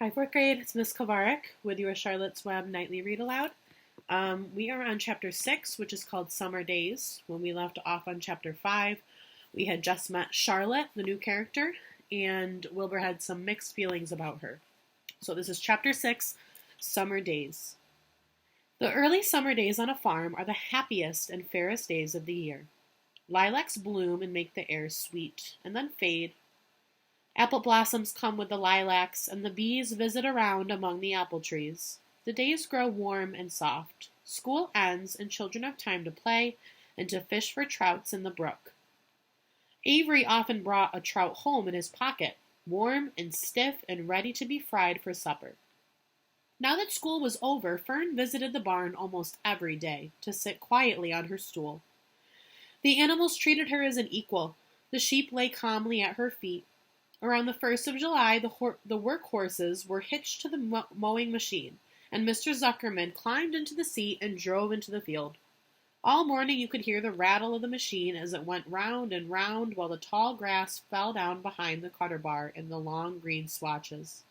Hi, fourth grade. It's Miss Kovarik with your Charlotte's Web Nightly Read Aloud. We are on chapter 6, which is called Summer Days. When we left off on chapter 5, we had just met Charlotte, the new character, and Wilbur had some mixed feelings about her. So this is chapter 6, Summer Days. The early summer days on a farm are the happiest and fairest days of the year. Lilacs bloom and make the air sweet, and then fade. Apple blossoms come with the lilacs, and the bees visit around among the apple trees. The days grow warm and soft. School ends, and children have time to play and to fish for trouts in the brook. Avery often brought a trout home in his pocket, warm and stiff and ready to be fried for supper. Now that school was over, Fern visited the barn almost every day to sit quietly on her stool. The animals treated her as an equal. The sheep lay calmly at her feet. Around the 1st of July, the work horses were hitched to the mowing machine, and Mr. Zuckerman climbed into the seat and drove into the field. All morning you could hear the rattle of the machine as it went round and round while the tall grass fell down behind the cutter bar in the long green swatches.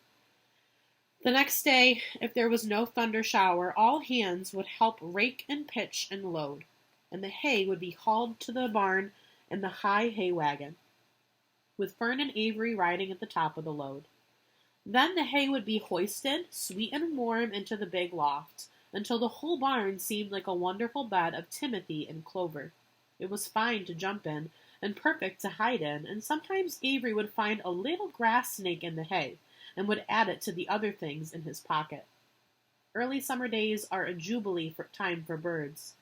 The next day, if there was no thunder shower, all hands would help rake and pitch and load, and the hay would be hauled to the barn in the high hay wagon, with Fern and Avery riding at the top of the load. Then the hay would be hoisted, sweet and warm, into the big loft, until the whole barn seemed like a wonderful bed of timothy and clover. It was fine to jump in, and perfect to hide in, and sometimes Avery would find a little grass snake in the hay, and would add it to the other things in his pocket. Early summer days are a jubilee time for birds.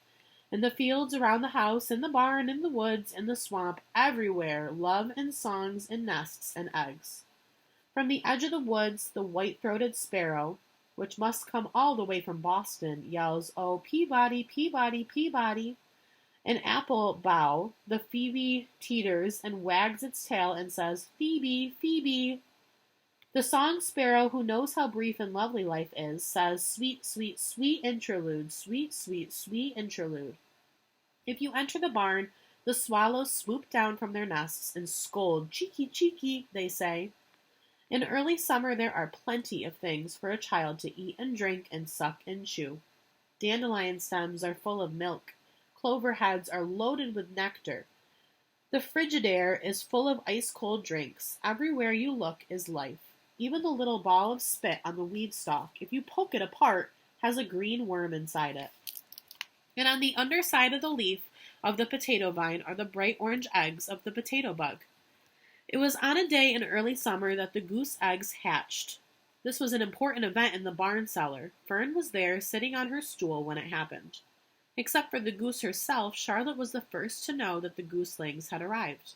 In the fields around the house, in the barn, in the woods, in the swamp, everywhere, love and songs and nests and eggs. From the edge of the woods, the white-throated sparrow, which must come all the way from Boston, yells, "Oh, Peabody, Peabody, Peabody." An apple bough, the phoebe, teeters and wags its tail and says, "Phoebe, Phoebe." The song sparrow, who knows how brief and lovely life is, says, "Sweet, sweet, sweet interlude, sweet, sweet, sweet interlude." If you enter the barn, the swallows swoop down from their nests and scold, "Cheeky, cheeky," they say. In early summer there are plenty of things for a child to eat and drink and suck and chew. Dandelion stems are full of milk. Clover heads are loaded with nectar. The Frigidaire is full of ice-cold drinks. Everywhere you look is life. Even the little ball of spit on the weed stalk, if you poke it apart, has a green worm inside it. And on the underside of the leaf of the potato vine are the bright orange eggs of the potato bug. It was on a day in early summer that the goose eggs hatched. This was an important event in the barn cellar. Fern was there, sitting on her stool, when it happened. Except for the goose herself, Charlotte was the first to know that the gooselings had arrived.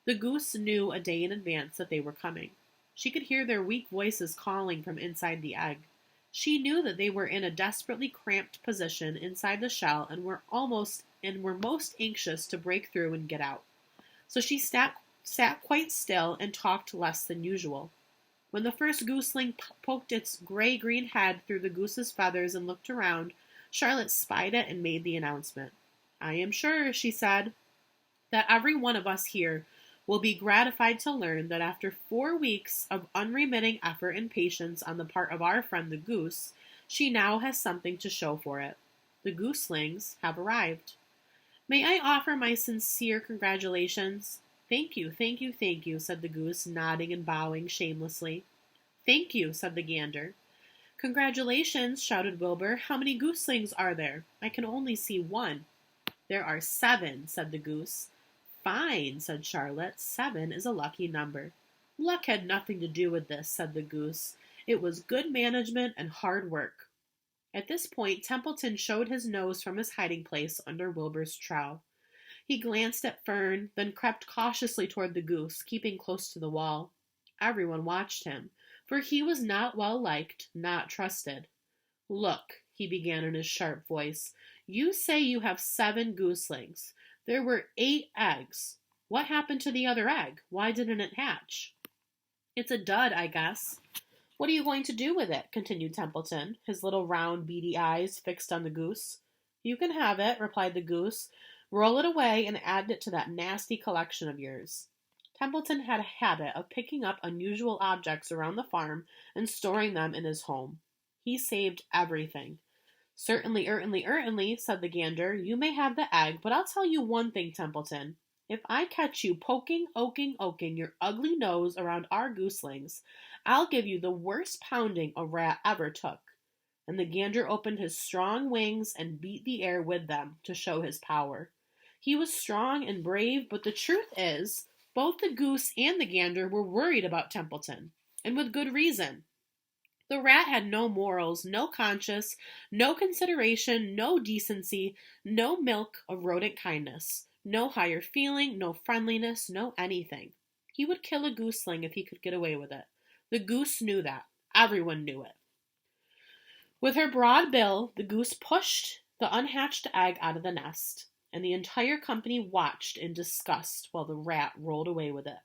The goose knew a day in advance that they were coming. She could hear their weak voices calling from inside the egg. She knew that they were in a desperately cramped position inside the shell and were most anxious to break through and get out. So she sat quite still and talked less than usual. When the first gooseling poked its gray-green head through the goose's feathers and looked around, Charlotte spied it and made the announcement. "I am sure," she said, "that every one of us here will be gratified to learn that after 4 weeks of unremitting effort and patience on the part of our friend the goose, she now has something to show for it. The gooselings have arrived. May I offer my sincere congratulations?" "Thank you, thank you, thank you," said the goose, nodding and bowing shamelessly. "Thank you," said the gander. "Congratulations," shouted Wilbur. "How many gooselings are there? I can only see one." "There are 7," said the goose. "Fine," said Charlotte. 7 is a lucky number. "Luck had nothing to do with this," said the goose. "It was good management and hard work." At this point, Templeton showed his nose from his hiding place under Wilbur's trowel. He glanced at Fern, then crept cautiously toward the goose, keeping close to the wall. Everyone watched him, for he was not well liked, not trusted. "Look," he began in his sharp voice, "you say you have 7 gooselings. There were 8 eggs. What happened to the other egg? Why didn't it hatch?" "It's a dud, I guess." "What are you going to do with it?" continued Templeton, his little round beady eyes fixed on the goose. "You can have it," replied the goose. "Roll it away and add it to that nasty collection of yours." Templeton had a habit of picking up unusual objects around the farm and storing them in his home. He saved everything. Certainly, said the gander. You may have the egg, but I'll tell you one thing, Templeton. If I catch you oking your ugly nose around our gooselings, I'll give you the worst pounding a rat ever took. And the gander opened his strong wings and beat the air with them to show his power. He was strong and brave, but the truth is, both the goose and the gander were worried about Templeton, and with good reason. The rat had no morals, no conscience, no consideration, no decency, no milk of rodent kindness, no higher feeling, no friendliness, no anything. He would kill a gooseling if he could get away with it. The goose knew that. Everyone knew it. With her broad bill, the goose pushed the unhatched egg out of the nest, and the entire company watched in disgust while the rat rolled away with it.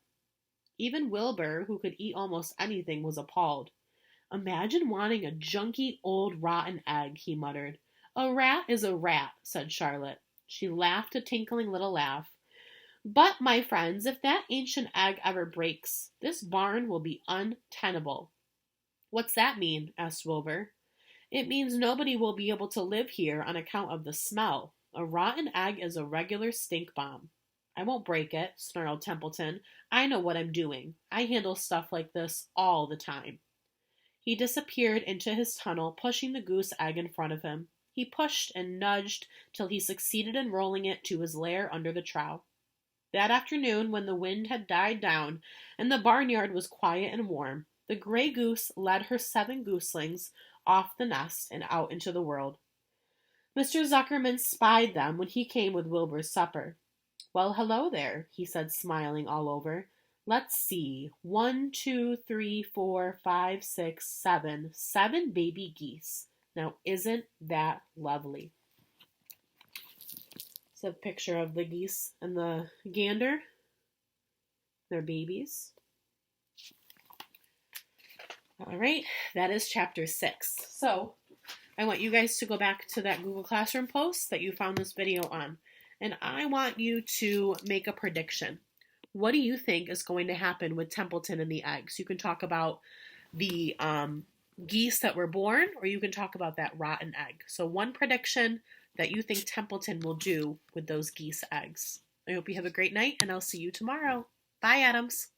Even Wilbur, who could eat almost anything, was appalled. Imagine wanting a junky, old, rotten egg, he muttered. A rat is a rat, said Charlotte. She laughed a tinkling little laugh. But, my friends, if that ancient egg ever breaks, this barn will be untenable. What's that mean? Asked Wilbur. It means nobody will be able to live here on account of the smell. A rotten egg is a regular stink bomb. I won't break it, snarled Templeton. I know what I'm doing. I handle stuff like this all the time. He disappeared into his tunnel, pushing the goose egg in front of him. He pushed and nudged till he succeeded in rolling it to his lair under the trough. That afternoon, when the wind had died down and the barnyard was quiet and warm, the gray goose led her 7 gooselings off the nest and out into the world. Mr. Zuckerman spied them when he came with Wilbur's supper. Well, hello there, he said, smiling all over. Let's see. 1, 2, 3, 4, 5, 6, 7. 7 baby geese. Now, isn't that lovely? It's a picture of the geese and the gander. They're babies. All right, that is chapter 6. So, I want you guys to go back to that Google Classroom post that you found this video on. And I want you to make a prediction. What do you think is going to happen with Templeton and the eggs? You can talk about the geese that were born, or you can talk about that rotten egg. So one prediction that you think Templeton will do with those geese eggs. I hope you have a great night, and I'll see you tomorrow. Bye, Adams.